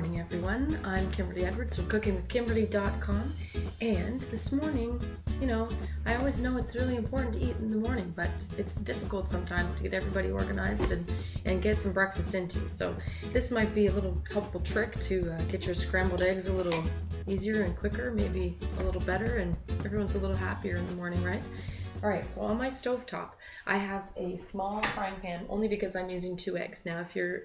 morning, everyone. I'm Kimberly Edwards from cookingwithkimberly.com, and this morning, I always know it's really important to eat in the morning, but it's difficult sometimes to get everybody organized and get some breakfast into. So this might be a little helpful trick to get your scrambled eggs a little easier and quicker, maybe a little better, and everyone's a little happier in the morning, right? All right, so on my stovetop, I have a small frying pan only because I'm using 2 eggs. Now, if you're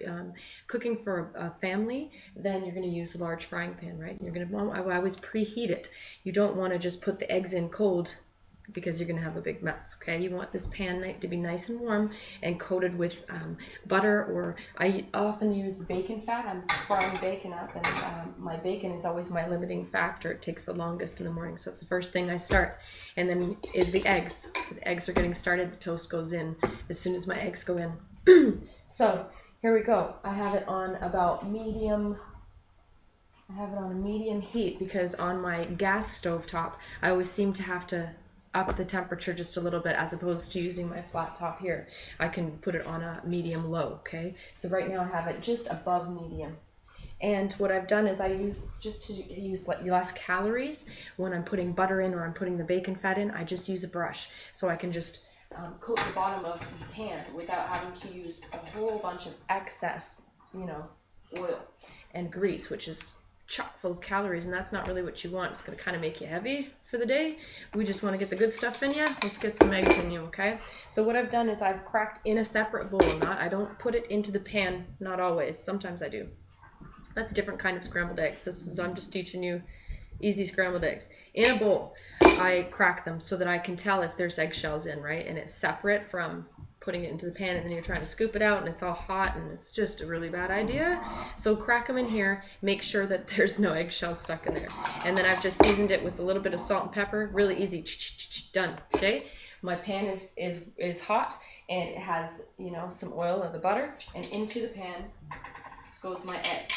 cooking for a family, then you're going to use a large frying pan, right? You're going to want, I always preheat it. You don't want to just put the eggs in cold because you're going to have a big mess, okay? You want this pan to be nice and warm and coated with butter, or I often use bacon fat. I'm frying bacon up, and my bacon is always my limiting factor. It takes the longest in the morning, so it's the first thing I start. And then is the eggs. So the eggs are getting started, the toast goes in as soon as my eggs go in. So here we go. I have it on about medium. I have it on a medium heat because on my gas stovetop, I always seem to have to up the temperature just a little bit as opposed to using my flat top here. I can put it on a medium low, okay? So right now I have it just above medium. And what I've done is I use, just to use less calories when I'm putting butter in or I'm putting the bacon fat in, I just use a brush. So I can just coat the bottom of the pan without having to use a whole bunch of excess, oil and grease, which is chock full of calories, and that's not really what you want. It's going to kind of make you heavy for the day. We just want to get the good stuff in you. Let's get some eggs in you, okay? So what I've done is I've cracked in a separate bowl. I don't put it into the pan, not always. Sometimes I do. That's a different kind of scrambled eggs. I'm just teaching you easy scrambled eggs. In a bowl, I crack them so that I can tell if there's eggshells in, right? And it's separate from putting it into the pan, and then you're trying to scoop it out and it's all hot, and it's just a really bad idea. So crack them in here, make sure that there's no eggshells stuck in there. And then I've just seasoned it with a little bit of salt and pepper, really easy, done, okay? My pan is hot, and it has, some oil of the butter, and into the pan goes my egg.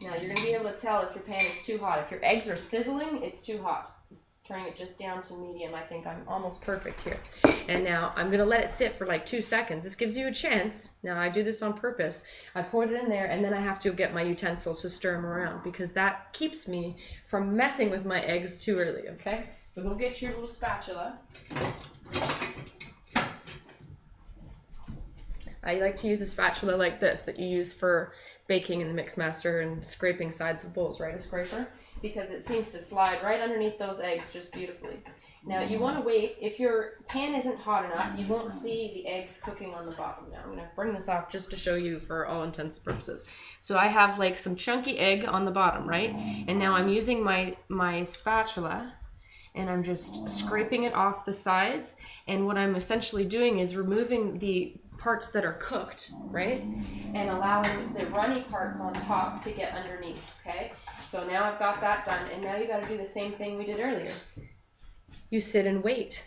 Now you're gonna be able to tell if your pan is too hot. If your eggs are sizzling, it's too hot. Turning it just down to medium. I think I'm almost perfect here. And now I'm gonna let it sit for like 2 seconds. This gives you a chance. Now I do this on purpose. I pour it in there, and then I have to get my utensils to stir them around because that keeps me from messing with my eggs too early, okay? So go get your little spatula. I like to use a spatula like this that you use for baking in the Mixmaster and scraping sides of bowls, right? A scraper, because it seems to slide right underneath those eggs just beautifully. Now you want to wait. If your pan isn't hot enough, you won't see the eggs cooking on the bottom. Now I'm going to bring this off just to show you for all intents and purposes. So I have like some chunky egg on the bottom, right? And now I'm using my spatula, and I'm just scraping it off the sides. And what I'm essentially doing is removing the parts that are cooked, right? And allowing the runny parts on top to get underneath, okay? So now I've got that done, and now you got to do the same thing we did earlier. You sit and wait.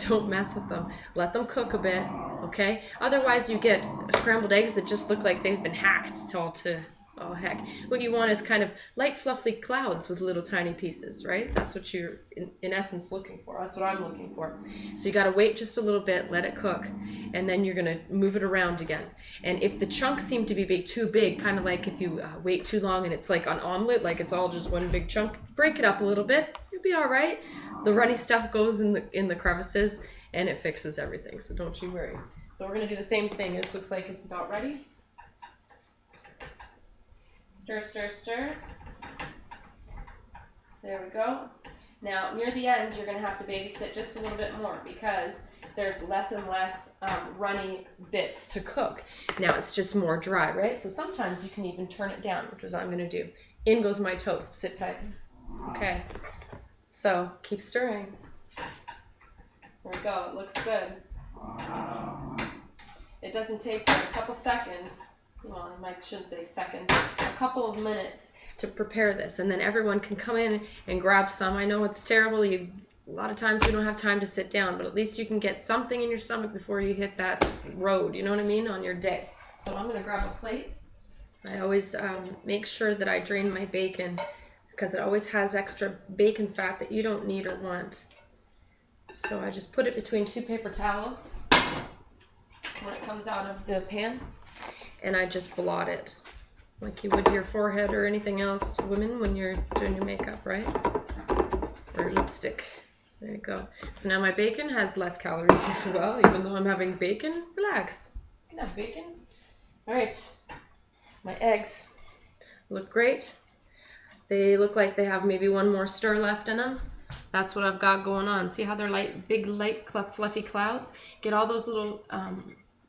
Don't mess with them. Let them cook a bit, okay? Otherwise you get scrambled eggs that just look like they've been hacked oh heck. What you want is kind of light fluffy clouds with little tiny pieces, right? That's what you're in essence looking for. That's what I'm looking for. So you got to wait just a little bit, let it cook, and then you're going to move it around again. And if the chunks seem to be too big, kind of like if you wait too long and it's like an omelet, like it's all just one big chunk, break it up a little bit. You'll be all right. The runny stuff goes in the crevices, and it fixes everything. So don't you worry. So we're going to do the same thing. This looks like it's about ready. Stir, stir, stir. There we go. Now, near the end, you're going to have to babysit just a little bit more because there's less and less runny bits to cook. Now, it's just more dry, right? So sometimes you can even turn it down, which is what I'm going to do. In goes my toast. Sit tight. Okay. So, keep stirring. There we go. It looks good. It doesn't take but a couple seconds. Well, I shouldn't say seconds, a couple of minutes to prepare this, and then everyone can come in and grab some. I know it's terrible. A lot of times we don't have time to sit down, but at least you can get something in your stomach before you hit that road, you know what I mean, on your day. So I'm going to grab a plate. I always make sure that I drain my bacon because it always has extra bacon fat that you don't need or want. So I just put it between 2 paper towels when it comes out of the pan, and I just blot it like you would your forehead or anything else, women, when you're doing your makeup, right? Or lipstick. There you go. So now my bacon has less calories as well, even though I'm having bacon. Relax. You can have bacon. All right. My eggs look great. They look like they have maybe one more stir left in them. That's what I've got going on. See how they're like big, light, fluffy clouds? Get all those little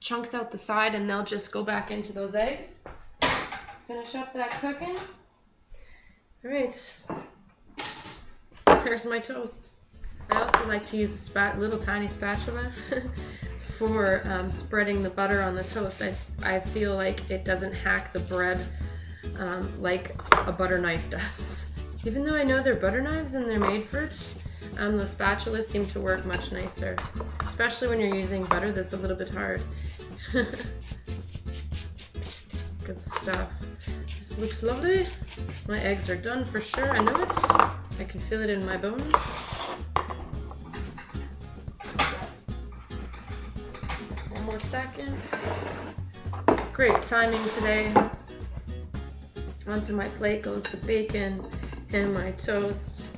chunks out the side and they'll just go back into those eggs. Finish up that cooking. All right. There's my toast. I also like to use a little tiny spatula for spreading the butter on the toast. I feel like it doesn't hack the bread like a butter knife does. Even though I know they're butter knives and they're made for it, the spatulas seem to work much nicer, especially when you're using butter that's a little bit hard. Good stuff. This looks lovely. My eggs are done for sure. I know it. I can feel it in my bones. One more second. Great timing today. Onto my plate goes the bacon and my toast.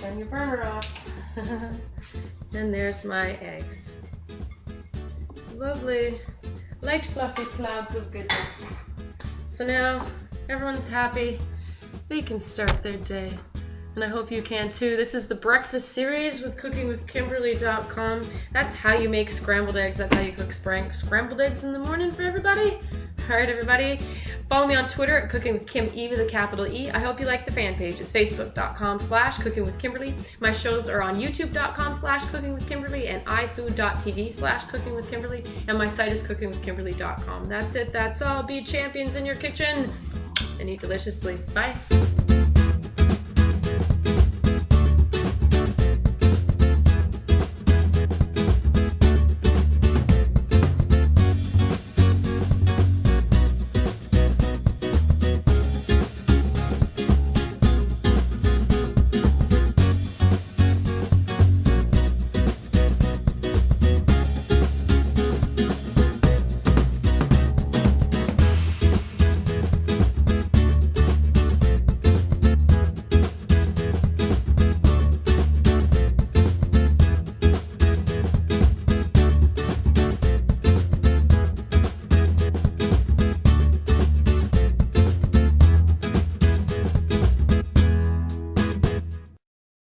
Turn your burner off. And there's my eggs. Lovely, light fluffy clouds of goodness. So now everyone's happy. They can start their day. And I hope you can too. This is the breakfast series with cookingwithkimberly.com. That's how you make scrambled eggs. That's how you cook scrambled eggs in the morning for everybody. All right, everybody. Follow me on Twitter at cookingwithkime with a capital E. I hope you like the fan page. It's facebook.com/cookingwithkimberly. My shows are on youtube.com/cookingwithkimberly and ifood.tv/cookingwithkimberly. And my site is cookingwithkimberly.com. That's it. That's all. Be champions in your kitchen and eat deliciously. Bye.